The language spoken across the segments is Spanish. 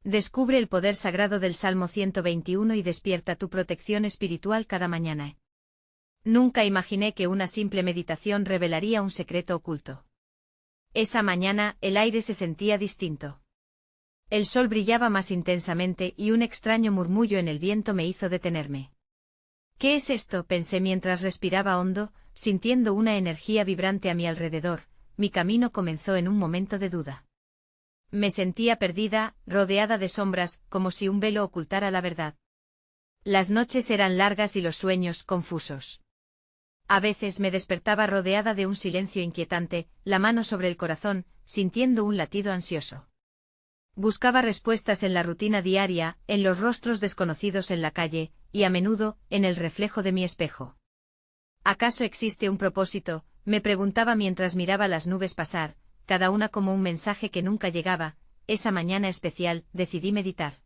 Descubre el poder sagrado del Salmo 121 y despierta tu protección espiritual cada mañana. Nunca imaginé que una simple meditación revelaría un secreto oculto. Esa mañana, el aire se sentía distinto. El sol brillaba más intensamente y un extraño murmullo en el viento me hizo detenerme. ¿Qué es esto?, pensé mientras respiraba hondo, sintiendo una energía vibrante a mi alrededor. Mi camino comenzó en un momento de duda. Me sentía perdida, rodeada de sombras, como si un velo ocultara la verdad. Las noches eran largas y los sueños confusos. A veces me despertaba rodeada de un silencio inquietante, la mano sobre el corazón, sintiendo un latido ansioso. Buscaba respuestas en la rutina diaria, en los rostros desconocidos en la calle, y a menudo, en el reflejo de mi espejo. ¿Acaso existe un propósito?, me preguntaba mientras miraba las nubes pasar, cada una como un mensaje que nunca llegaba. Esa mañana especial, decidí meditar.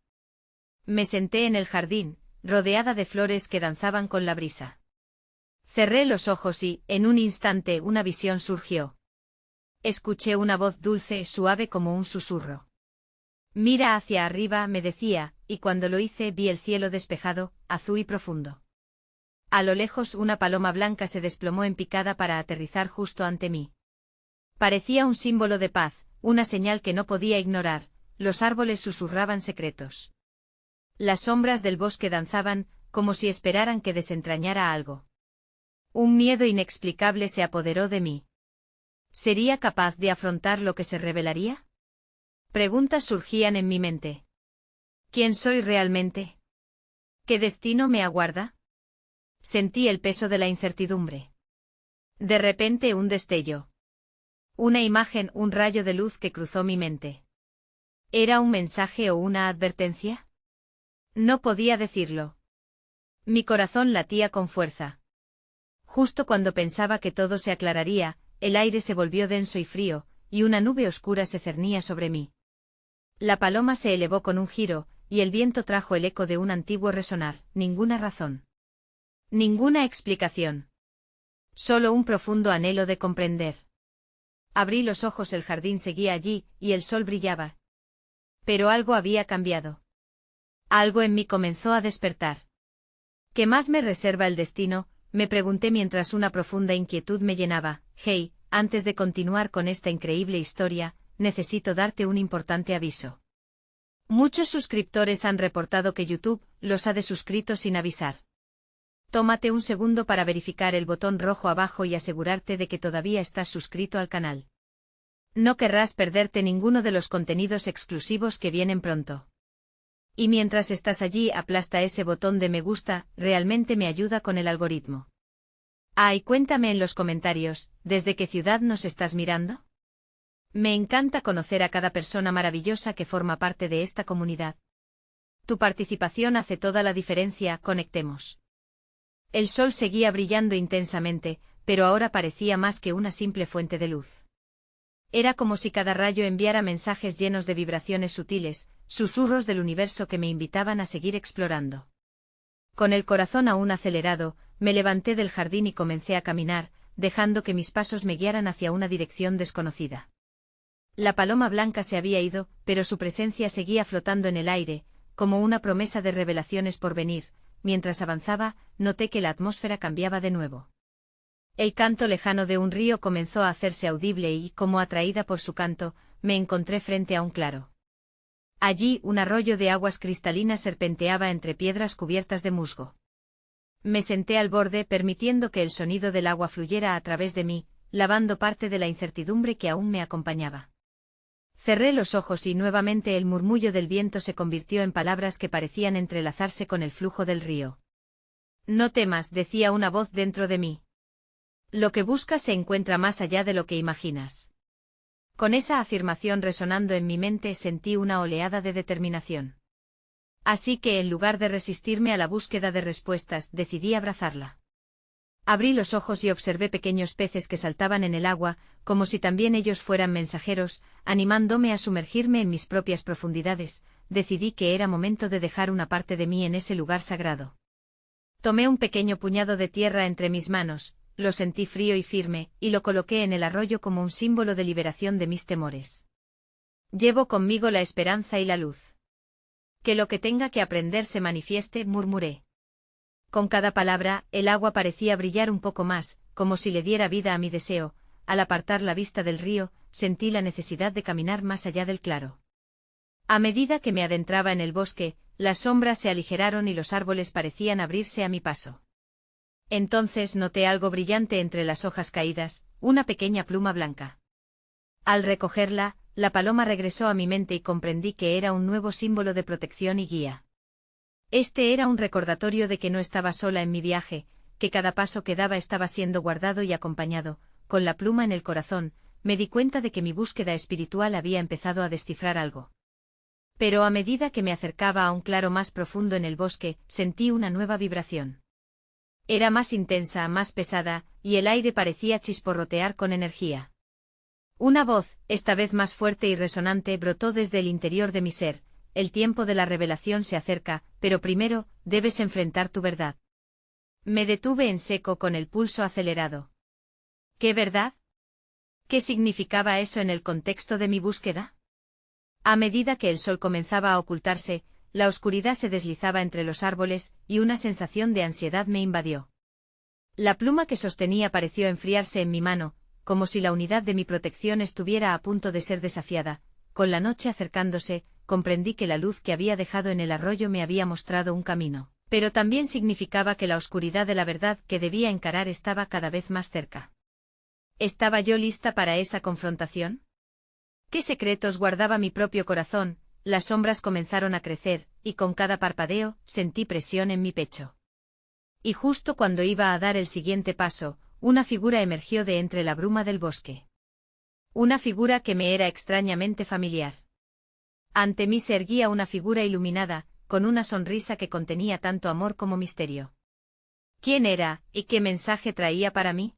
Me senté en el jardín, rodeada de flores que danzaban con la brisa. Cerré los ojos y, en un instante, una visión surgió. Escuché una voz dulce, suave como un susurro. Mira hacia arriba, me decía, y cuando lo hice vi el cielo despejado, azul y profundo. A lo lejos una paloma blanca se desplomó en picada para aterrizar justo ante mí. Parecía un símbolo de paz, una señal que no podía ignorar. Los árboles susurraban secretos. Las sombras del bosque danzaban, como si esperaran que desentrañara algo. Un miedo inexplicable se apoderó de mí. ¿Sería capaz de afrontar lo que se revelaría? Preguntas surgían en mi mente. ¿Quién soy realmente? ¿Qué destino me aguarda? Sentí el peso de la incertidumbre. De repente un destello. Una imagen, un rayo de luz que cruzó mi mente. ¿Era un mensaje o una advertencia? No podía decirlo. Mi corazón latía con fuerza. Justo cuando pensaba que todo se aclararía, el aire se volvió denso y frío, y una nube oscura se cernía sobre mí. La paloma se elevó con un giro, y el viento trajo el eco de un antiguo resonar. Ninguna razón. Ninguna explicación. Solo un profundo anhelo de comprender. Abrí los ojos, el jardín seguía allí, y el sol brillaba. Pero algo había cambiado. Algo en mí comenzó a despertar. ¿Qué más me reserva el destino?, me pregunté mientras una profunda inquietud me llenaba. Hey, antes de continuar con esta increíble historia, necesito darte un importante aviso. Muchos suscriptores han reportado que YouTube los ha desuscrito sin avisar. Tómate un segundo para verificar el botón rojo abajo y asegurarte de que todavía estás suscrito al canal. No querrás perderte ninguno de los contenidos exclusivos que vienen pronto. Y mientras estás allí, aplasta ese botón de me gusta, realmente me ayuda con el algoritmo. Y cuéntame en los comentarios, ¿desde qué ciudad nos estás mirando? Me encanta conocer a cada persona maravillosa que forma parte de esta comunidad. Tu participación hace toda la diferencia. Conectemos. El sol seguía brillando intensamente, pero ahora parecía más que una simple fuente de luz. Era como si cada rayo enviara mensajes llenos de vibraciones sutiles, susurros del universo que me invitaban a seguir explorando. Con el corazón aún acelerado, me levanté del jardín y comencé a caminar, dejando que mis pasos me guiaran hacia una dirección desconocida. La paloma blanca se había ido, pero su presencia seguía flotando en el aire, como una promesa de revelaciones por venir. Mientras avanzaba, noté que la atmósfera cambiaba de nuevo. El canto lejano de un río comenzó a hacerse audible y, como atraída por su canto, me encontré frente a un claro. Allí, un arroyo de aguas cristalinas serpenteaba entre piedras cubiertas de musgo. Me senté al borde, permitiendo que el sonido del agua fluyera a través de mí, lavando parte de la incertidumbre que aún me acompañaba. Cerré los ojos y nuevamente el murmullo del viento se convirtió en palabras que parecían entrelazarse con el flujo del río. No temas, decía una voz dentro de mí. Lo que buscas se encuentra más allá de lo que imaginas. Con esa afirmación resonando en mi mente sentí una oleada de determinación. Así que en lugar de resistirme a la búsqueda de respuestas, decidí abrazarla. Abrí los ojos y observé pequeños peces que saltaban en el agua, como si también ellos fueran mensajeros, animándome a sumergirme en mis propias profundidades. Decidí que era momento de dejar una parte de mí en ese lugar sagrado. Tomé un pequeño puñado de tierra entre mis manos, lo sentí frío y firme, y lo coloqué en el arroyo como un símbolo de liberación de mis temores. Llevo conmigo la esperanza y la luz. Que lo que tenga que aprender se manifieste, murmuré. Con cada palabra, el agua parecía brillar un poco más, como si le diera vida a mi deseo. Al apartar la vista del río, sentí la necesidad de caminar más allá del claro. A medida que me adentraba en el bosque, las sombras se aligeraron y los árboles parecían abrirse a mi paso. Entonces noté algo brillante entre las hojas caídas, una pequeña pluma blanca. Al recogerla, la paloma regresó a mi mente y comprendí que era un nuevo símbolo de protección y guía. Este era un recordatorio de que no estaba sola en mi viaje, que cada paso que daba estaba siendo guardado y acompañado. Con la pluma en el corazón, me di cuenta de que mi búsqueda espiritual había empezado a descifrar algo. Pero a medida que me acercaba a un claro más profundo en el bosque, sentí una nueva vibración. Era más intensa, más pesada, y el aire parecía chisporrotear con energía. Una voz, esta vez más fuerte y resonante, brotó desde el interior de mi ser. El tiempo de la revelación se acerca, pero primero, debes enfrentar tu verdad. Me detuve en seco con el pulso acelerado. ¿Qué verdad? ¿Qué significaba eso en el contexto de mi búsqueda? A medida que el sol comenzaba a ocultarse, la oscuridad se deslizaba entre los árboles, y una sensación de ansiedad me invadió. La pluma que sostenía pareció enfriarse en mi mano, como si la unidad de mi protección estuviera a punto de ser desafiada. Con la noche acercándose, comprendí que la luz que había dejado en el arroyo me había mostrado un camino, pero también significaba que la oscuridad de la verdad que debía encarar estaba cada vez más cerca. ¿Estaba yo lista para esa confrontación? ¿Qué secretos guardaba mi propio corazón? Las sombras comenzaron a crecer, y con cada parpadeo, sentí presión en mi pecho. Y justo cuando iba a dar el siguiente paso, una figura emergió de entre la bruma del bosque. Una figura que me era extrañamente familiar. Ante mí se erguía una figura iluminada, con una sonrisa que contenía tanto amor como misterio. ¿Quién era, y qué mensaje traía para mí?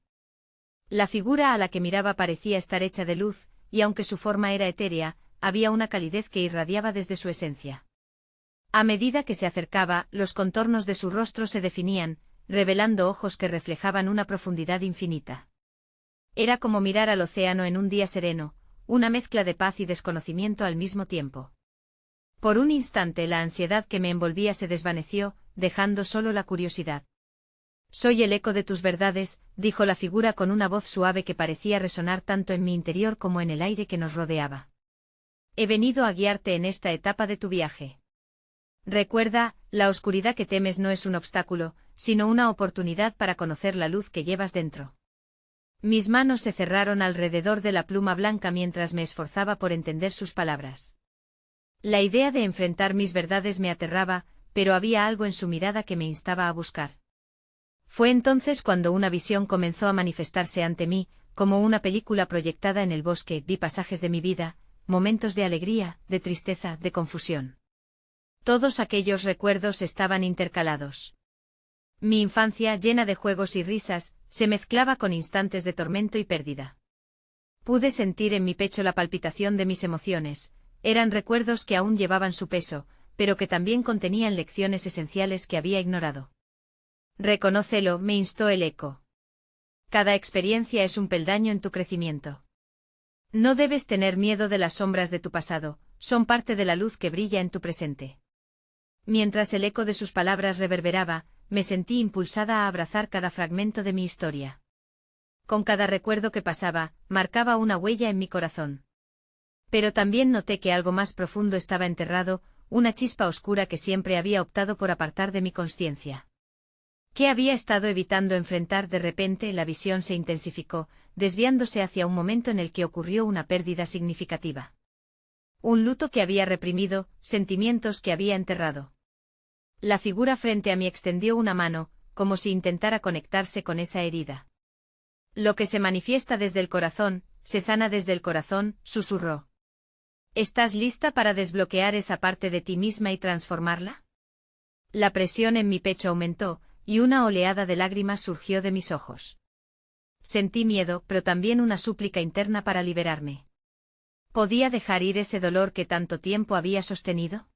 La figura a la que miraba parecía estar hecha de luz, y aunque su forma era etérea, había una calidez que irradiaba desde su esencia. A medida que se acercaba, los contornos de su rostro se definían, revelando ojos que reflejaban una profundidad infinita. Era como mirar al océano en un día sereno, una mezcla de paz y desconocimiento al mismo tiempo. Por un instante la ansiedad que me envolvía se desvaneció, dejando solo la curiosidad. «Soy el eco de tus verdades», dijo la figura con una voz suave que parecía resonar tanto en mi interior como en el aire que nos rodeaba. «He venido a guiarte en esta etapa de tu viaje. Recuerda, la oscuridad que temes no es un obstáculo, sino una oportunidad para conocer la luz que llevas dentro». Mis manos se cerraron alrededor de la pluma blanca mientras me esforzaba por entender sus palabras. La idea de enfrentar mis verdades me aterraba, pero había algo en su mirada que me instaba a buscar. Fue entonces cuando una visión comenzó a manifestarse ante mí, como una película proyectada en el bosque. Vi pasajes de mi vida, momentos de alegría, de tristeza, de confusión. Todos aquellos recuerdos estaban intercalados. Mi infancia, llena de juegos y risas, se mezclaba con instantes de tormento y pérdida. Pude sentir en mi pecho la palpitación de mis emociones. Eran recuerdos que aún llevaban su peso, pero que también contenían lecciones esenciales que había ignorado. «Reconócelo», me instó el eco. «Cada experiencia es un peldaño en tu crecimiento. No debes tener miedo de las sombras de tu pasado, son parte de la luz que brilla en tu presente». Mientras el eco de sus palabras reverberaba, me sentí impulsada a abrazar cada fragmento de mi historia. Con cada recuerdo que pasaba, marcaba una huella en mi corazón. Pero también noté que algo más profundo estaba enterrado, una chispa oscura que siempre había optado por apartar de mi consciencia. ¿Qué había estado evitando enfrentar? De repente la visión se intensificó, desviándose hacia un momento en el que ocurrió una pérdida significativa. Un luto que había reprimido, sentimientos que había enterrado. La figura frente a mí extendió una mano, como si intentara conectarse con esa herida. «Lo que se manifiesta desde el corazón, se sana desde el corazón», susurró. «¿Estás lista para desbloquear esa parte de ti misma y transformarla?» La presión en mi pecho aumentó, y una oleada de lágrimas surgió de mis ojos. Sentí miedo, pero también una súplica interna para liberarme. ¿Podía dejar ir ese dolor que tanto tiempo había sostenido?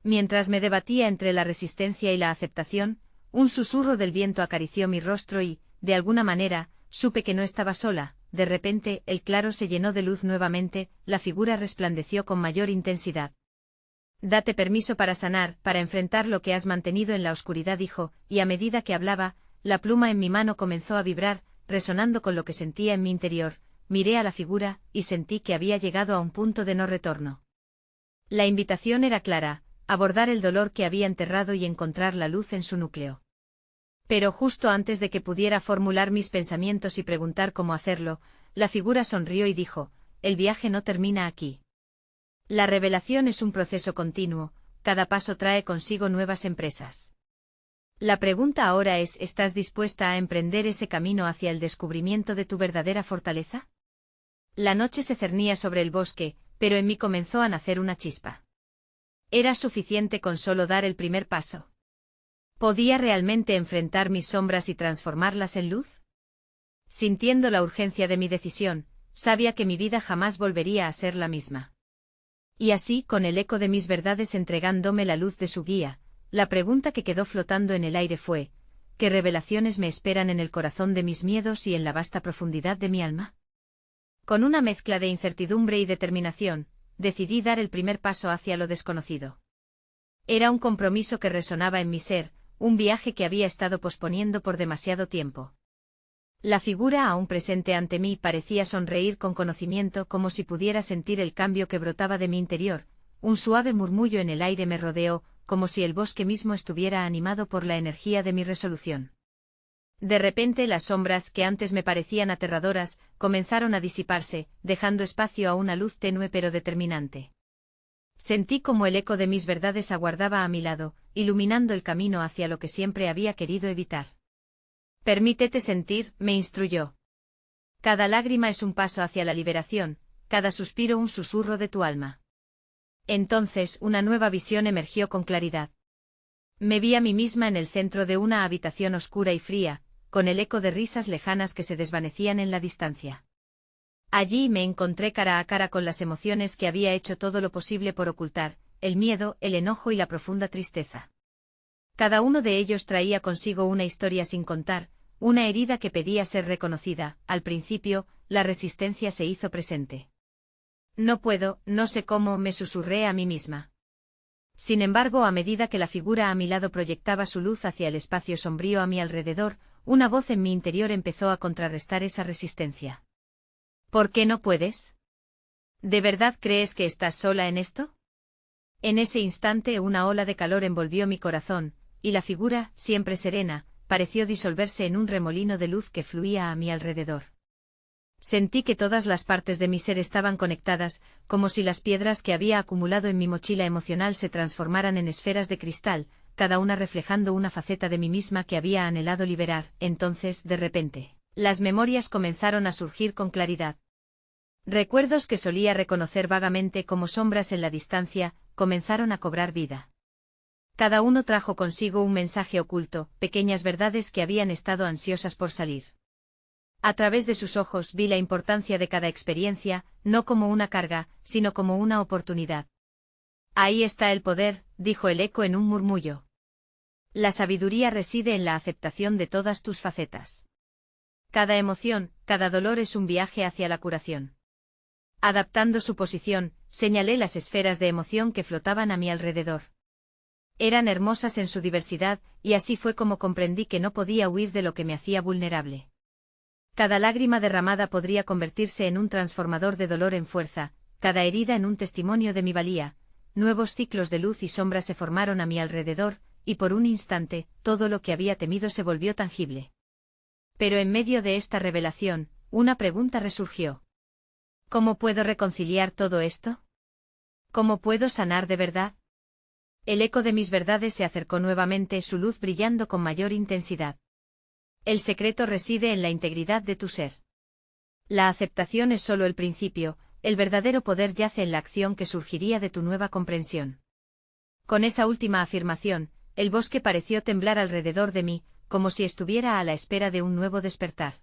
Mientras me debatía entre la resistencia y la aceptación, un susurro del viento acarició mi rostro y, de alguna manera, supe que no estaba sola. De repente, el claro se llenó de luz nuevamente, la figura resplandeció con mayor intensidad. Date permiso para sanar, para enfrentar lo que has mantenido en la oscuridad, dijo, y a medida que hablaba, la pluma en mi mano comenzó a vibrar, resonando con lo que sentía en mi interior. Miré a la figura, y sentí que había llegado a un punto de no retorno. La invitación era clara, abordar el dolor que había enterrado y encontrar la luz en su núcleo. Pero justo antes de que pudiera formular mis pensamientos y preguntar cómo hacerlo, la figura sonrió y dijo, el viaje no termina aquí. La revelación es un proceso continuo, cada paso trae consigo nuevas empresas. La pregunta ahora es, ¿estás dispuesta a emprender ese camino hacia el descubrimiento de tu verdadera fortaleza? La noche se cernía sobre el bosque, pero en mí comenzó a nacer una chispa. ¿Era suficiente con solo dar el primer paso? ¿Podía realmente enfrentar mis sombras y transformarlas en luz? Sintiendo la urgencia de mi decisión, sabía que mi vida jamás volvería a ser la misma. Y así, con el eco de mis verdades entregándome la luz de su guía, la pregunta que quedó flotando en el aire fue, ¿qué revelaciones me esperan en el corazón de mis miedos y en la vasta profundidad de mi alma? Con una mezcla de incertidumbre y determinación, decidí dar el primer paso hacia lo desconocido. Era un compromiso que resonaba en mi ser, un viaje que había estado posponiendo por demasiado tiempo. La figura aún presente ante mí parecía sonreír con conocimiento, como si pudiera sentir el cambio que brotaba de mi interior. Un suave murmullo en el aire me rodeó, como si el bosque mismo estuviera animado por la energía de mi resolución. De repente las sombras, que antes me parecían aterradoras, comenzaron a disiparse, dejando espacio a una luz tenue pero determinante. Sentí como el eco de mis verdades aguardaba a mi lado, iluminando el camino hacia lo que siempre había querido evitar. Permítete sentir, me instruyó. Cada lágrima es un paso hacia la liberación, cada suspiro un susurro de tu alma. Entonces una nueva visión emergió con claridad. Me vi a mí misma en el centro de una habitación oscura y fría, con el eco de risas lejanas que se desvanecían en la distancia. Allí me encontré cara a cara con las emociones que había hecho todo lo posible por ocultar, el miedo, el enojo y la profunda tristeza. Cada uno de ellos traía consigo una historia sin contar, una herida que pedía ser reconocida. Al principio, la resistencia se hizo presente. No puedo, no sé cómo, me susurré a mí misma. Sin embargo, a medida que la figura a mi lado proyectaba su luz hacia el espacio sombrío a mi alrededor, una voz en mi interior empezó a contrarrestar esa resistencia. ¿Por qué no puedes? ¿De verdad crees que estás sola en esto? En ese instante una ola de calor envolvió mi corazón, y la figura, siempre serena, pareció disolverse en un remolino de luz que fluía a mi alrededor. Sentí que todas las partes de mi ser estaban conectadas, como si las piedras que había acumulado en mi mochila emocional se transformaran en esferas de cristal, cada una reflejando una faceta de mí misma que había anhelado liberar. Entonces, de repente, las memorias comenzaron a surgir con claridad. Recuerdos que solía reconocer vagamente como sombras en la distancia, comenzaron a cobrar vida. Cada uno trajo consigo un mensaje oculto, pequeñas verdades que habían estado ansiosas por salir. A través de sus ojos vi la importancia de cada experiencia, no como una carga, sino como una oportunidad. Ahí está el poder, dijo el eco en un murmullo. La sabiduría reside en la aceptación de todas tus facetas. Cada emoción, cada dolor es un viaje hacia la curación. Adaptando su posición, señalé las esferas de emoción que flotaban a mi alrededor. Eran hermosas en su diversidad, y así fue como comprendí que no podía huir de lo que me hacía vulnerable. Cada lágrima derramada podría convertirse en un transformador de dolor en fuerza, cada herida en un testimonio de mi valía. Nuevos ciclos de luz y sombra se formaron a mi alrededor, y por un instante, todo lo que había temido se volvió tangible. Pero en medio de esta revelación, una pregunta resurgió. ¿Cómo puedo reconciliar todo esto? ¿Cómo puedo sanar de verdad? El eco de mis verdades se acercó nuevamente, su luz brillando con mayor intensidad. El secreto reside en la integridad de tu ser. La aceptación es solo el principio, el verdadero poder yace en la acción que surgiría de tu nueva comprensión. Con esa última afirmación, el bosque pareció temblar alrededor de mí, como si estuviera a la espera de un nuevo despertar.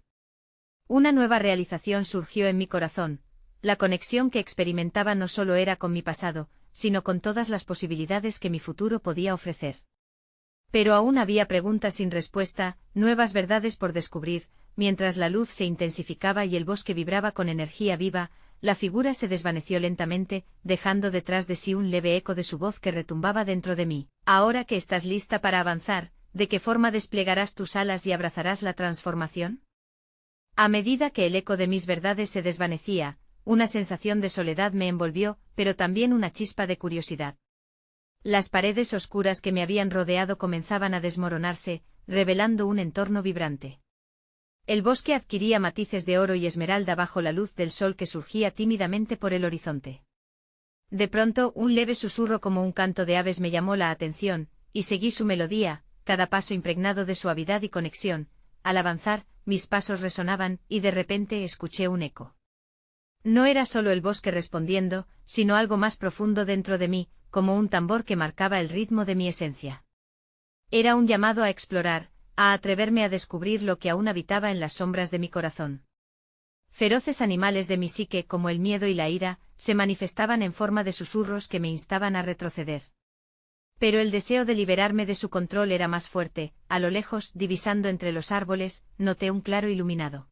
Una nueva realización surgió en mi corazón. La conexión que experimentaba no solo era con mi pasado, sino con todas las posibilidades que mi futuro podía ofrecer. Pero aún había preguntas sin respuesta, nuevas verdades por descubrir. Mientras la luz se intensificaba y el bosque vibraba con energía viva, la figura se desvaneció lentamente, dejando detrás de sí un leve eco de su voz que retumbaba dentro de mí. Ahora que estás lista para avanzar, ¿de qué forma desplegarás tus alas y abrazarás la transformación? A medida que el eco de mis verdades se desvanecía, una sensación de soledad me envolvió, pero también una chispa de curiosidad. Las paredes oscuras que me habían rodeado comenzaban a desmoronarse, revelando un entorno vibrante. El bosque adquiría matices de oro y esmeralda bajo la luz del sol que surgía tímidamente por el horizonte. De pronto, un leve susurro como un canto de aves me llamó la atención, y seguí su melodía, cada paso impregnado de suavidad y conexión. Al avanzar, mis pasos resonaban, y de repente escuché un eco. No era solo el bosque respondiendo, sino algo más profundo dentro de mí, como un tambor que marcaba el ritmo de mi esencia. Era un llamado a explorar, a atreverme a descubrir lo que aún habitaba en las sombras de mi corazón. Feroces animales de mi psique como el miedo y la ira, se manifestaban en forma de susurros que me instaban a retroceder. Pero el deseo de liberarme de su control era más fuerte. A lo lejos, divisando entre los árboles, noté un claro iluminado.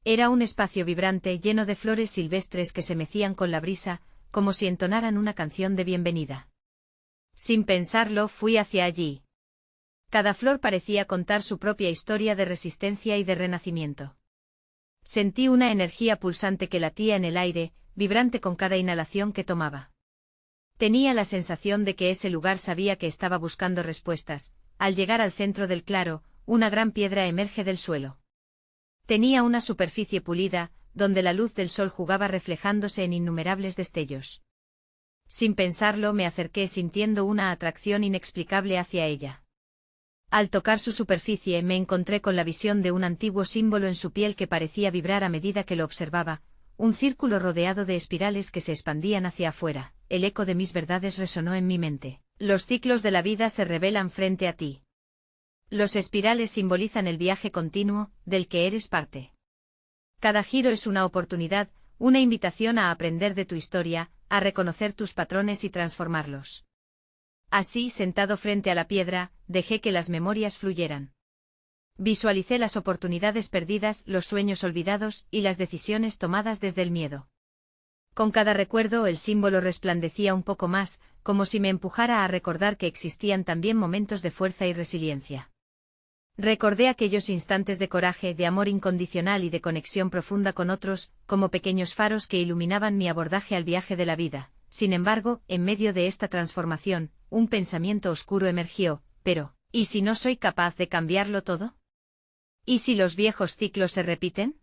Era un espacio vibrante lleno de flores silvestres que se mecían con la brisa, como si entonaran una canción de bienvenida. Sin pensarlo, fui hacia allí. Cada flor parecía contar su propia historia de resistencia y de renacimiento. Sentí una energía pulsante que latía en el aire, vibrante con cada inhalación que tomaba. Tenía la sensación de que ese lugar sabía que estaba buscando respuestas. Al llegar al centro del claro, una gran piedra emerge del suelo. Tenía una superficie pulida, donde la luz del sol jugaba reflejándose en innumerables destellos. Sin pensarlo, me acerqué sintiendo una atracción inexplicable hacia ella. Al tocar su superficie me encontré con la visión de un antiguo símbolo en su piel que parecía vibrar a medida que lo observaba, un círculo rodeado de espirales que se expandían hacia afuera. El eco de mis verdades resonó en mi mente. Los ciclos de la vida se revelan frente a ti. Los espirales simbolizan el viaje continuo, del que eres parte. Cada giro es una oportunidad, una invitación a aprender de tu historia, a reconocer tus patrones y transformarlos. Así, sentado frente a la piedra, dejé que las memorias fluyeran. Visualicé las oportunidades perdidas, los sueños olvidados y las decisiones tomadas desde el miedo. Con cada recuerdo el símbolo resplandecía un poco más, como si me empujara a recordar que existían también momentos de fuerza y resiliencia. Recordé aquellos instantes de coraje, de amor incondicional y de conexión profunda con otros, como pequeños faros que iluminaban mi abordaje al viaje de la vida. Sin embargo, en medio de esta transformación, un pensamiento oscuro emergió. Pero, ¿y si no soy capaz de cambiarlo todo? ¿Y si los viejos ciclos se repiten?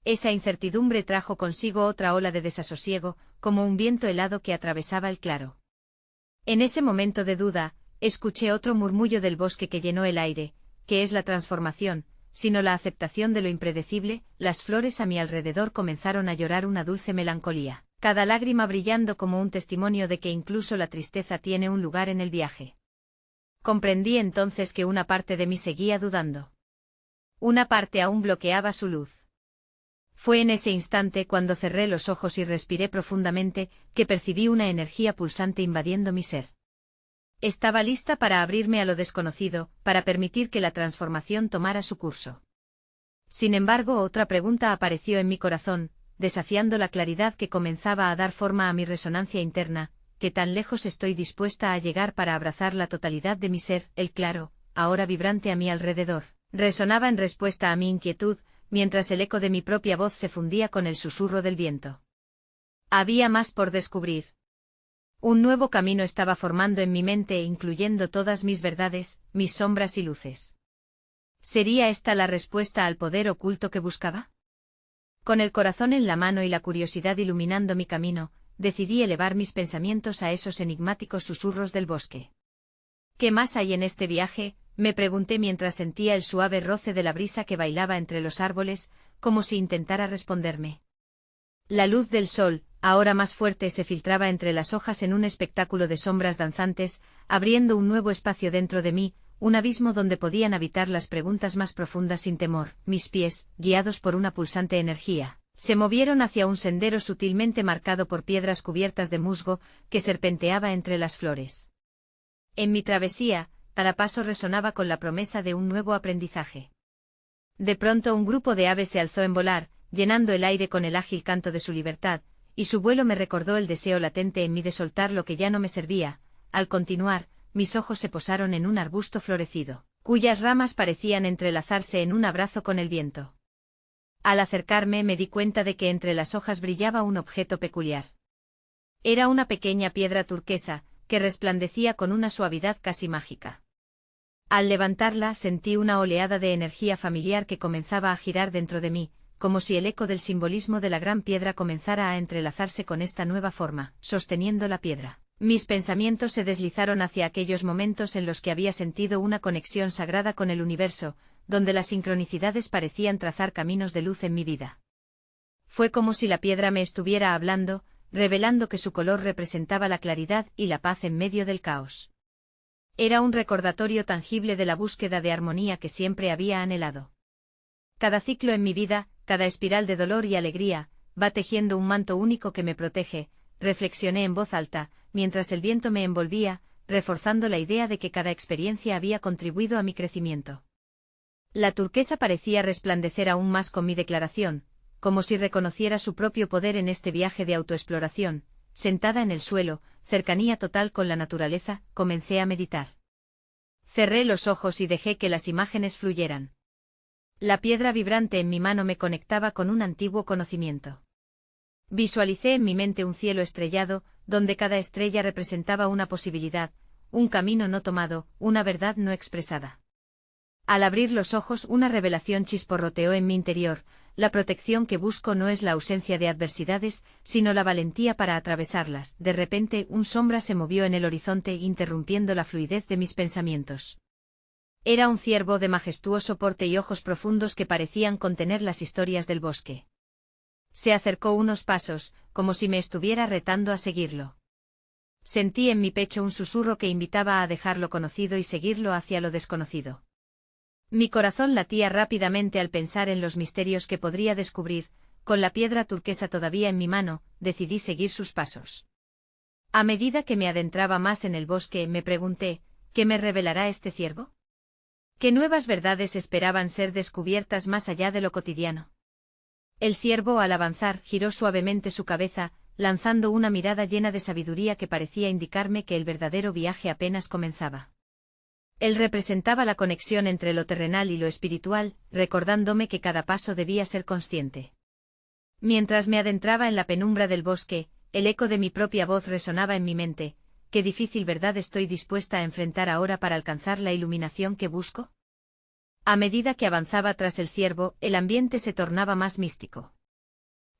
Esa incertidumbre trajo consigo otra ola de desasosiego, como un viento helado que atravesaba el claro. En ese momento de duda, escuché otro murmullo del bosque que llenó el aire. ¿Qué es la transformación, sino la aceptación de lo impredecible? Las flores a mi alrededor comenzaron a llorar una dulce melancolía, cada lágrima brillando como un testimonio de que incluso la tristeza tiene un lugar en el viaje. Comprendí entonces que una parte de mí seguía dudando. Una parte aún bloqueaba su luz. Fue en ese instante, cuando cerré los ojos y respiré profundamente, que percibí una energía pulsante invadiendo mi ser. Estaba lista para abrirme a lo desconocido, para permitir que la transformación tomara su curso. Sin embargo, otra pregunta apareció en mi corazón, desafiando la claridad que comenzaba a dar forma a mi resonancia interna. ¿Qué tan lejos estoy dispuesta a llegar para abrazar la totalidad de mi ser? El claro, ahora vibrante a mi alrededor, resonaba en respuesta a mi inquietud, mientras el eco de mi propia voz se fundía con el susurro del viento. Había más por descubrir. Un nuevo camino estaba formando en mi mente, incluyendo todas mis verdades, mis sombras y luces. ¿Sería esta la respuesta al poder oculto que buscaba? Con el corazón en la mano y la curiosidad iluminando mi camino, decidí elevar mis pensamientos a esos enigmáticos susurros del bosque. ¿Qué más hay en este viaje?, me pregunté mientras sentía el suave roce de la brisa que bailaba entre los árboles, como si intentara responderme. La luz del sol, ahora más fuerte, se filtraba entre las hojas en un espectáculo de sombras danzantes, abriendo un nuevo espacio dentro de mí, un abismo donde podían habitar las preguntas más profundas sin temor. Mis pies, guiados por una pulsante energía, se movieron hacia un sendero sutilmente marcado por piedras cubiertas de musgo, que serpenteaba entre las flores. En mi travesía, cada paso resonaba con la promesa de un nuevo aprendizaje. De pronto un grupo de aves se alzó en volar, llenando el aire con el ágil canto de su libertad, y su vuelo me recordó el deseo latente en mí de soltar lo que ya no me servía. Al continuar, mis ojos se posaron en un arbusto florecido, cuyas ramas parecían entrelazarse en un abrazo con el viento. Al acercarme me di cuenta de que entre las hojas brillaba un objeto peculiar. Era una pequeña piedra turquesa, que resplandecía con una suavidad casi mágica. Al levantarla sentí una oleada de energía familiar que comenzaba a girar dentro de mí, como si el eco del simbolismo de la gran piedra comenzara a entrelazarse con esta nueva forma, sosteniendo la piedra. Mis pensamientos se deslizaron hacia aquellos momentos en los que había sentido una conexión sagrada con el universo, donde las sincronicidades parecían trazar caminos de luz en mi vida. Fue como si la piedra me estuviera hablando, revelando que su color representaba la claridad y la paz en medio del caos. Era un recordatorio tangible de la búsqueda de armonía que siempre había anhelado. Cada ciclo en mi vida, cada espiral de dolor y alegría, va tejiendo un manto único que me protege, reflexioné en voz alta, mientras el viento me envolvía, reforzando la idea de que cada experiencia había contribuido a mi crecimiento. La turquesa parecía resplandecer aún más con mi declaración, como si reconociera su propio poder en este viaje de autoexploración. Sentada en el suelo, cercanía total con la naturaleza, comencé a meditar. Cerré los ojos y dejé que las imágenes fluyeran. La piedra vibrante en mi mano me conectaba con un antiguo conocimiento. Visualicé en mi mente un cielo estrellado, donde cada estrella representaba una posibilidad, un camino no tomado, una verdad no expresada. Al abrir los ojos, una revelación chisporroteó en mi interior: la protección que busco no es la ausencia de adversidades, sino la valentía para atravesarlas. De repente, un sombra se movió en el horizonte, interrumpiendo la fluidez de mis pensamientos. Era un ciervo de majestuoso porte y ojos profundos que parecían contener las historias del bosque. Se acercó unos pasos, como si me estuviera retando a seguirlo. Sentí en mi pecho un susurro que invitaba a dejar lo conocido y seguirlo hacia lo desconocido. Mi corazón latía rápidamente al pensar en los misterios que podría descubrir. Con la piedra turquesa todavía en mi mano, decidí seguir sus pasos. A medida que me adentraba más en el bosque, me pregunté: ¿qué me revelará este ciervo? ¿Qué nuevas verdades esperaban ser descubiertas más allá de lo cotidiano? El ciervo, al avanzar, giró suavemente su cabeza, lanzando una mirada llena de sabiduría que parecía indicarme que el verdadero viaje apenas comenzaba. Él representaba la conexión entre lo terrenal y lo espiritual, recordándome que cada paso debía ser consciente. Mientras me adentraba en la penumbra del bosque, el eco de mi propia voz resonaba en mi mente: ¿qué difícil verdad estoy dispuesta a enfrentar ahora para alcanzar la iluminación que busco? A medida que avanzaba tras el ciervo, el ambiente se tornaba más místico.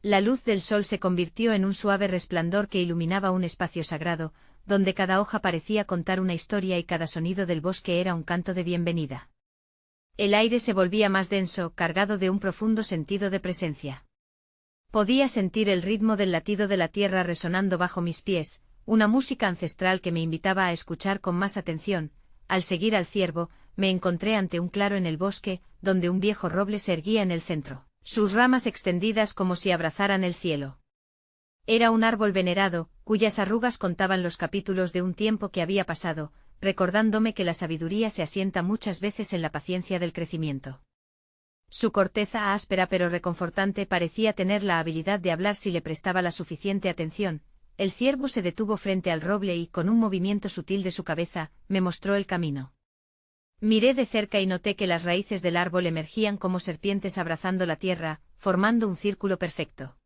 La luz del sol se convirtió en un suave resplandor que iluminaba un espacio sagrado, donde cada hoja parecía contar una historia y cada sonido del bosque era un canto de bienvenida. El aire se volvía más denso, cargado de un profundo sentido de presencia. Podía sentir el ritmo del latido de la tierra resonando bajo mis pies, una música ancestral que me invitaba a escuchar con más atención. Al seguir al ciervo, me encontré ante un claro en el bosque, donde un viejo roble se erguía en el centro, sus ramas extendidas como si abrazaran el cielo. Era un árbol venerado, cuyas arrugas contaban los capítulos de un tiempo que había pasado, recordándome que la sabiduría se asienta muchas veces en la paciencia del crecimiento. Su corteza áspera pero reconfortante parecía tener la habilidad de hablar si le prestaba la suficiente atención. El ciervo se detuvo frente al roble y, con un movimiento sutil de su cabeza, me mostró el camino. Miré de cerca y noté que las raíces del árbol emergían como serpientes abrazando la tierra, formando un círculo perfecto.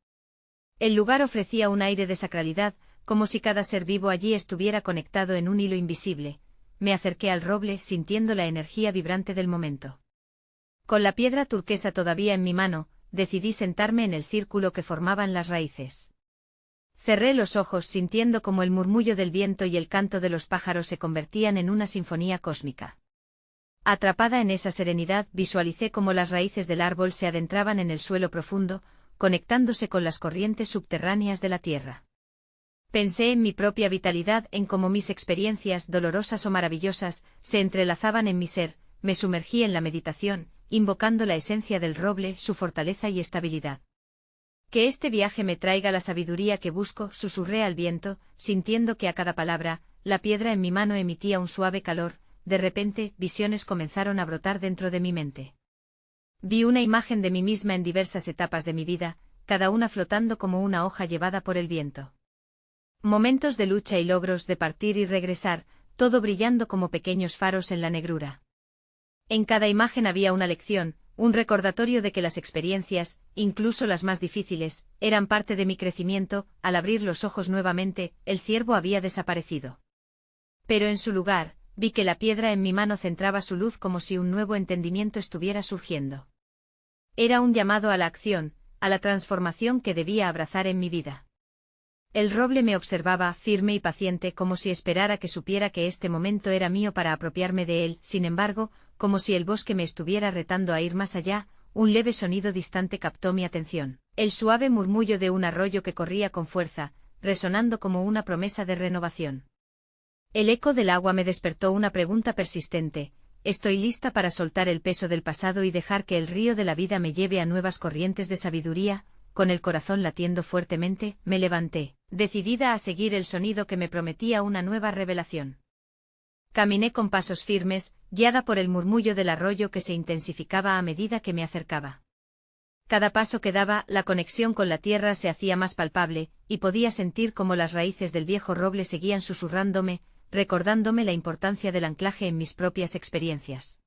El lugar ofrecía un aire de sacralidad, como si cada ser vivo allí estuviera conectado en un hilo invisible. Me acerqué al roble sintiendo la energía vibrante del momento. Con la piedra turquesa todavía en mi mano, decidí sentarme en el círculo que formaban las raíces. Cerré los ojos sintiendo como el murmullo del viento y el canto de los pájaros se convertían en una sinfonía cósmica. Atrapada en esa serenidad, visualicé cómo las raíces del árbol se adentraban en el suelo profundo, conectándose con las corrientes subterráneas de la tierra. Pensé en mi propia vitalidad, en cómo mis experiencias, dolorosas o maravillosas, se entrelazaban en mi ser. Me sumergí en la meditación, invocando la esencia del roble, su fortaleza y estabilidad. Que este viaje me traiga la sabiduría que busco, susurré al viento, sintiendo que a cada palabra, la piedra en mi mano emitía un suave calor. De repente, visiones comenzaron a brotar dentro de mi mente. Vi una imagen de mí misma en diversas etapas de mi vida, cada una flotando como una hoja llevada por el viento. Momentos de lucha y logros de partir y regresar, todo brillando como pequeños faros en la negrura. En cada imagen había una lección, un recordatorio de que las experiencias, incluso las más difíciles, eran parte de mi crecimiento. Al abrir los ojos nuevamente, el ciervo había desaparecido. Pero en su lugar, vi que la piedra en mi mano centraba su luz como si un nuevo entendimiento estuviera surgiendo. Era un llamado a la acción, a la transformación que debía abrazar en mi vida. El roble me observaba, firme y paciente, como si esperara que supiera que este momento era mío para apropiarme de él. Sin embargo, como si el bosque me estuviera retando a ir más allá, un leve sonido distante captó mi atención, el suave murmullo de un arroyo que corría con fuerza, resonando como una promesa de renovación. El eco del agua me despertó una pregunta persistente: ¿estoy lista para soltar el peso del pasado y dejar que el río de la vida me lleve a nuevas corrientes de sabiduría? Con el corazón latiendo fuertemente, me levanté, decidida a seguir el sonido que me prometía una nueva revelación. Caminé con pasos firmes, guiada por el murmullo del arroyo que se intensificaba a medida que me acercaba. Cada paso que daba, la conexión con la tierra se hacía más palpable, y podía sentir cómo las raíces del viejo roble seguían susurrándome, recordándome la importancia del anclaje en mis propias experiencias.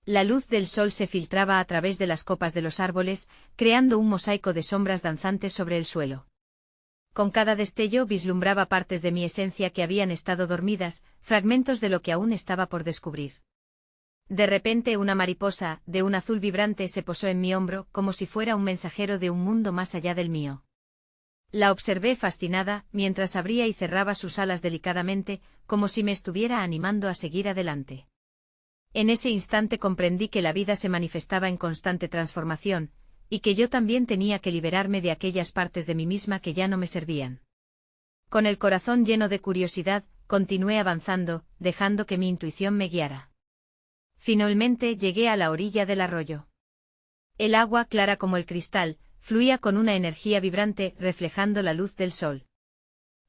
La luz del sol se filtraba a través de las copas de los árboles, creando un mosaico de sombras danzantes sobre el suelo. Con cada destello vislumbraba partes de mi esencia que habían estado dormidas, fragmentos de lo que aún estaba por descubrir. De repente una mariposa, de un azul vibrante, se posó en mi hombro, como si fuera un mensajero de un mundo más allá del mío. La observé fascinada, mientras abría y cerraba sus alas delicadamente, como si me estuviera animando a seguir adelante. En ese instante comprendí que la vida se manifestaba en constante transformación, y que yo también tenía que liberarme de aquellas partes de mí misma que ya no me servían. Con el corazón lleno de curiosidad, continué avanzando, dejando que mi intuición me guiara. Finalmente llegué a la orilla del arroyo. El agua, clara como el cristal, fluía con una energía vibrante, reflejando la luz del sol.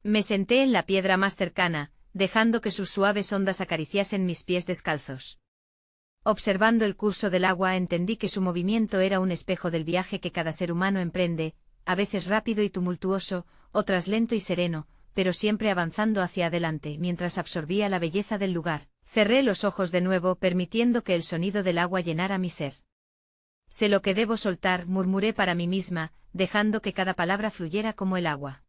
Me senté en la piedra más cercana, dejando que sus suaves ondas acariciasen mis pies descalzos. Observando el curso del agua entendí que su movimiento era un espejo del viaje que cada ser humano emprende, a veces rápido y tumultuoso, otras lento y sereno, pero siempre avanzando hacia adelante. Mientras absorbía la belleza del lugar, cerré los ojos de nuevo, permitiendo que el sonido del agua llenara mi ser. Sé lo que debo soltar, murmuré para mí misma, dejando que cada palabra fluyera como el agua.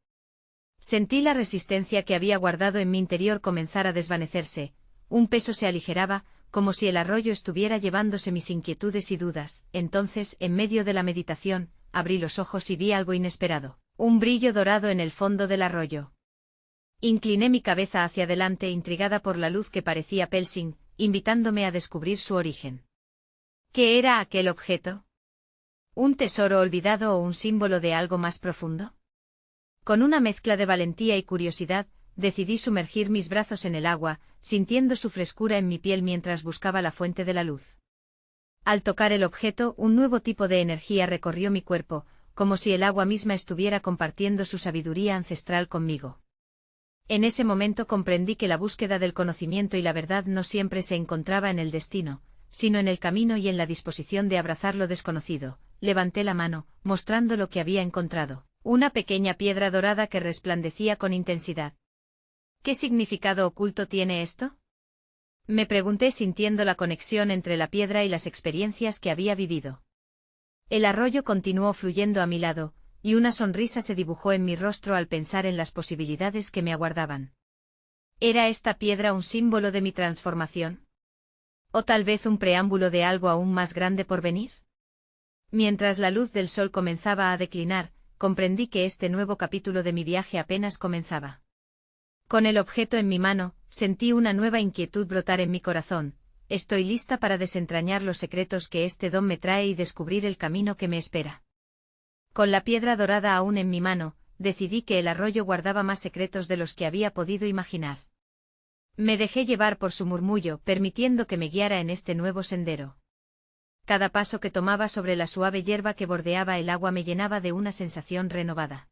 Sentí la resistencia que había guardado en mi interior comenzar a desvanecerse, un peso se aligeraba, como si el arroyo estuviera llevándose mis inquietudes y dudas. Entonces, en medio de la meditación, abrí los ojos y vi algo inesperado, un brillo dorado en el fondo del arroyo. Incliné mi cabeza hacia adelante, intrigada por la luz que parecía pulsar, invitándome a descubrir su origen. ¿Qué era aquel objeto? ¿Un tesoro olvidado o un símbolo de algo más profundo? Con una mezcla de valentía y curiosidad, decidí sumergir mis brazos en el agua, sintiendo su frescura en mi piel mientras buscaba la fuente de la luz. Al tocar el objeto, un nuevo tipo de energía recorrió mi cuerpo, como si el agua misma estuviera compartiendo su sabiduría ancestral conmigo. En ese momento comprendí que la búsqueda del conocimiento y la verdad no siempre se encontraba en el destino, sino en el camino y en la disposición de abrazar lo desconocido. Levanté la mano, mostrando lo que había encontrado, una pequeña piedra dorada que resplandecía con intensidad. ¿Qué significado oculto tiene esto? Me pregunté, sintiendo la conexión entre la piedra y las experiencias que había vivido. El arroyo continuó fluyendo a mi lado, y una sonrisa se dibujó en mi rostro al pensar en las posibilidades que me aguardaban. ¿Era esta piedra un símbolo de mi transformación? ¿O tal vez un preámbulo de algo aún más grande por venir? Mientras la luz del sol comenzaba a declinar, comprendí que este nuevo capítulo de mi viaje apenas comenzaba. Con el objeto en mi mano, sentí una nueva inquietud brotar en mi corazón. Estoy lista para desentrañar los secretos que este don me trae y descubrir el camino que me espera. Con la piedra dorada aún en mi mano, decidí que el arroyo guardaba más secretos de los que había podido imaginar. Me dejé llevar por su murmullo, permitiendo que me guiara en este nuevo sendero. Cada paso que tomaba sobre la suave hierba que bordeaba el agua me llenaba de una sensación renovada.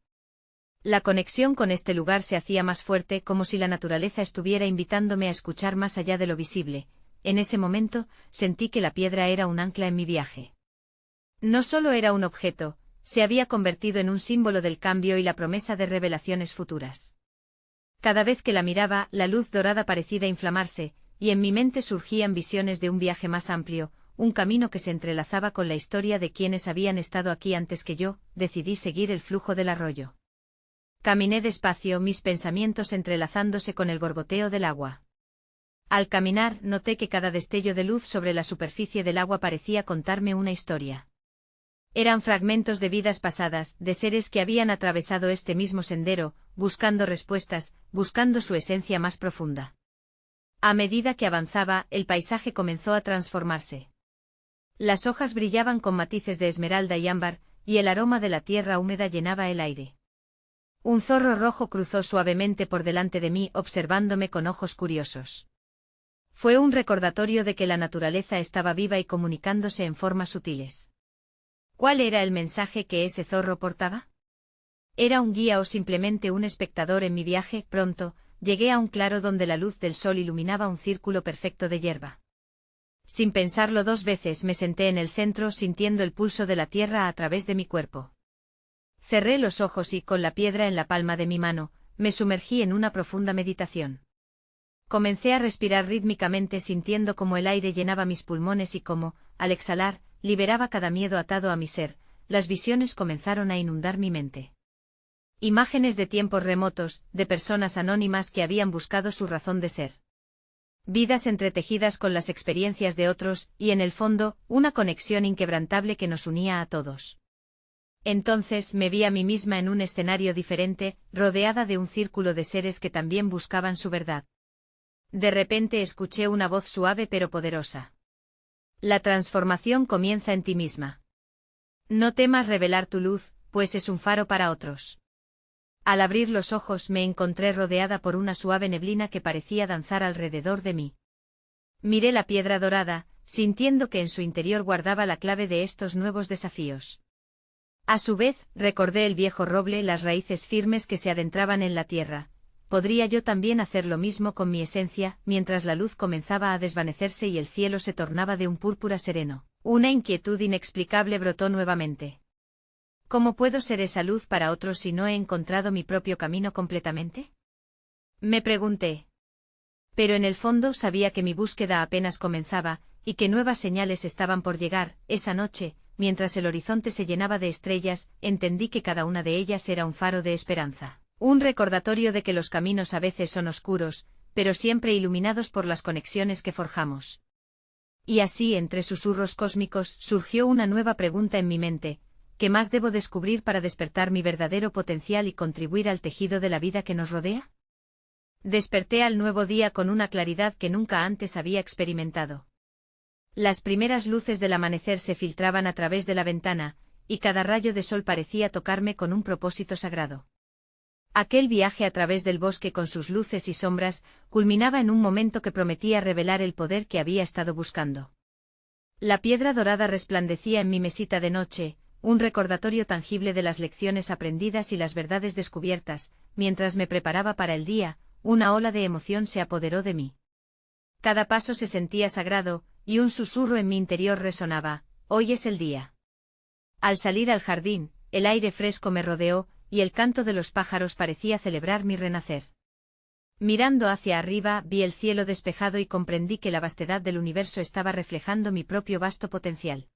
La conexión con este lugar se hacía más fuerte, como si la naturaleza estuviera invitándome a escuchar más allá de lo visible. En ese momento, sentí que la piedra era un ancla en mi viaje. No solo era un objeto, se había convertido en un símbolo del cambio y la promesa de revelaciones futuras. Cada vez que la miraba, la luz dorada parecía inflamarse, y en mi mente surgían visiones de un viaje más amplio, un camino que se entrelazaba con la historia de quienes habían estado aquí antes que yo. Decidí seguir el flujo del arroyo. Caminé despacio, mis pensamientos entrelazándose con el gorgoteo del agua. Al caminar, noté que cada destello de luz sobre la superficie del agua parecía contarme una historia. Eran fragmentos de vidas pasadas, de seres que habían atravesado este mismo sendero, buscando respuestas, buscando su esencia más profunda. A medida que avanzaba, el paisaje comenzó a transformarse. Las hojas brillaban con matices de esmeralda y ámbar, y el aroma de la tierra húmeda llenaba el aire. Un zorro rojo cruzó suavemente por delante de mí, observándome con ojos curiosos. Fue un recordatorio de que la naturaleza estaba viva y comunicándose en formas sutiles. ¿Cuál era el mensaje que ese zorro portaba? ¿Era un guía o simplemente un espectador en mi viaje? Pronto, llegué a un claro donde la luz del sol iluminaba un círculo perfecto de hierba. Sin pensarlo dos veces me senté en el centro sintiendo el pulso de la tierra a través de mi cuerpo. Cerré los ojos y, con la piedra en la palma de mi mano, me sumergí en una profunda meditación. Comencé a respirar rítmicamente sintiendo cómo el aire llenaba mis pulmones y cómo, al exhalar, liberaba cada miedo atado a mi ser. Las visiones comenzaron a inundar mi mente. Imágenes de tiempos remotos, de personas anónimas que habían buscado su razón de ser. Vidas entretejidas con las experiencias de otros, y en el fondo, una conexión inquebrantable que nos unía a todos. Entonces me vi a mí misma en un escenario diferente, rodeada de un círculo de seres que también buscaban su verdad. De repente escuché una voz suave pero poderosa. La transformación comienza en ti misma. No temas revelar tu luz, pues es un faro para otros. Al abrir los ojos me encontré rodeada por una suave neblina que parecía danzar alrededor de mí. Miré la piedra dorada, sintiendo que en su interior guardaba la clave de estos nuevos desafíos. A su vez, recordé el viejo roble, las raíces firmes que se adentraban en la tierra. ¿Podría yo también hacer lo mismo con mi esencia? Mientras la luz comenzaba a desvanecerse y el cielo se tornaba de un púrpura sereno, una inquietud inexplicable brotó nuevamente. ¿Cómo puedo ser esa luz para otros si no he encontrado mi propio camino completamente? Me pregunté. Pero en el fondo sabía que mi búsqueda apenas comenzaba, y que nuevas señales estaban por llegar. Esa noche, mientras el horizonte se llenaba de estrellas, entendí que cada una de ellas era un faro de esperanza. Un recordatorio de que los caminos a veces son oscuros, pero siempre iluminados por las conexiones que forjamos. Y así, entre susurros cósmicos, surgió una nueva pregunta en mi mente: ¿qué más debo descubrir para despertar mi verdadero potencial y contribuir al tejido de la vida que nos rodea? Desperté al nuevo día con una claridad que nunca antes había experimentado. Las primeras luces del amanecer se filtraban a través de la ventana, y cada rayo de sol parecía tocarme con un propósito sagrado. Aquel viaje a través del bosque con sus luces y sombras culminaba en un momento que prometía revelar el poder que había estado buscando. La piedra dorada resplandecía en mi mesita de noche, un recordatorio tangible de las lecciones aprendidas y las verdades descubiertas. Mientras me preparaba para el día, una ola de emoción se apoderó de mí. Cada paso se sentía sagrado, y un susurro en mi interior resonaba: hoy es el día. Al salir al jardín, el aire fresco me rodeó, y el canto de los pájaros parecía celebrar mi renacer. Mirando hacia arriba, vi el cielo despejado y comprendí que la vastedad del universo estaba reflejando mi propio vasto potencial.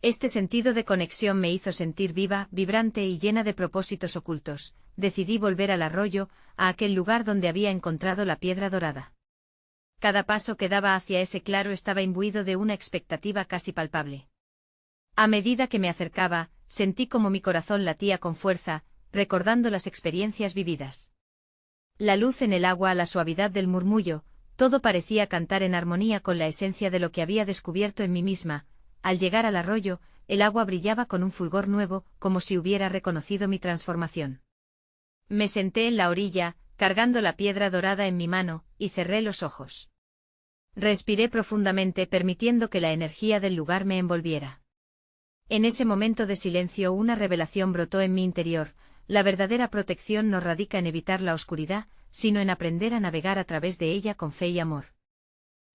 Este sentido de conexión me hizo sentir viva, vibrante y llena de propósitos ocultos. Decidí volver al arroyo, a aquel lugar donde había encontrado la piedra dorada. Cada paso que daba hacia ese claro estaba imbuido de una expectativa casi palpable. A medida que me acercaba, sentí como mi corazón latía con fuerza, recordando las experiencias vividas. La luz en el agua, la suavidad del murmullo, todo parecía cantar en armonía con la esencia de lo que había descubierto en mí misma. Al llegar al arroyo, el agua brillaba con un fulgor nuevo, como si hubiera reconocido mi transformación. Me senté en la orilla, cargando la piedra dorada en mi mano, y cerré los ojos. Respiré profundamente, permitiendo que la energía del lugar me envolviera. En ese momento de silencio una revelación brotó en mi interior: la verdadera protección no radica en evitar la oscuridad, sino en aprender a navegar a través de ella con fe y amor.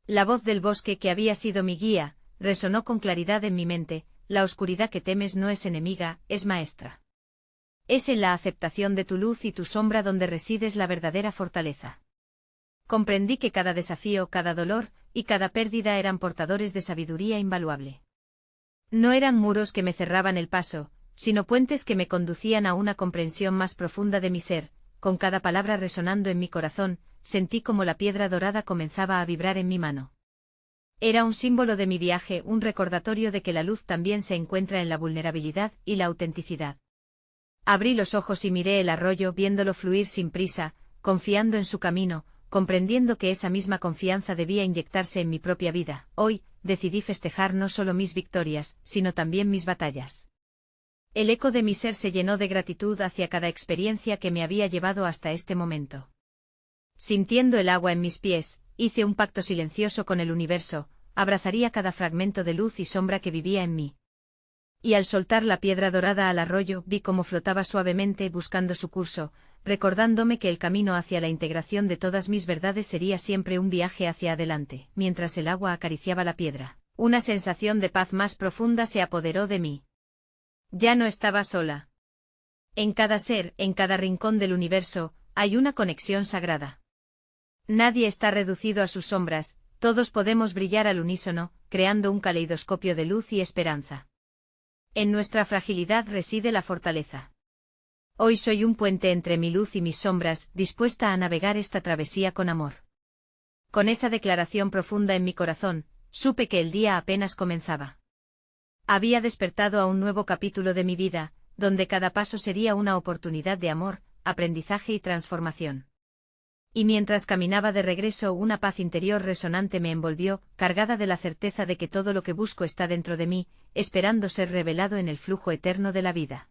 La voz del bosque, que había sido mi guía, resonó con claridad en mi mente: la oscuridad que temes no es enemiga, es maestra. Es en la aceptación de tu luz y tu sombra donde resides la verdadera fortaleza. Comprendí que cada desafío, cada dolor y cada pérdida eran portadores de sabiduría invaluable. No eran muros que me cerraban el paso, sino puentes que me conducían a una comprensión más profunda de mi ser. Con cada palabra resonando en mi corazón, sentí como la piedra dorada comenzaba a vibrar en mi mano. Era un símbolo de mi viaje, un recordatorio de que la luz también se encuentra en la vulnerabilidad y la autenticidad. Abrí los ojos y miré el arroyo viéndolo fluir sin prisa, confiando en su camino, comprendiendo que esa misma confianza debía inyectarse en mi propia vida. Hoy, decidí festejar no solo mis victorias, sino también mis batallas. El eco de mi ser se llenó de gratitud hacia cada experiencia que me había llevado hasta este momento. Sintiendo el agua en mis pies, hice un pacto silencioso con el universo, abrazaría cada fragmento de luz y sombra que vivía en mí. Y al soltar la piedra dorada al arroyo vi cómo flotaba suavemente buscando su curso, recordándome que el camino hacia la integración de todas mis verdades sería siempre un viaje hacia adelante. Mientras el agua acariciaba la piedra, una sensación de paz más profunda se apoderó de mí. Ya no estaba sola. En cada ser, en cada rincón del universo, hay una conexión sagrada. Nadie está reducido a sus sombras, todos podemos brillar al unísono, creando un caleidoscopio de luz y esperanza. En nuestra fragilidad reside la fortaleza. Hoy soy un puente entre mi luz y mis sombras, dispuesta a navegar esta travesía con amor. Con esa declaración profunda en mi corazón, supe que el día apenas comenzaba. Había despertado a un nuevo capítulo de mi vida, donde cada paso sería una oportunidad de amor, aprendizaje y transformación. Y mientras caminaba de regreso, una paz interior resonante me envolvió, cargada de la certeza de que todo lo que busco está dentro de mí, esperando ser revelado en el flujo eterno de la vida.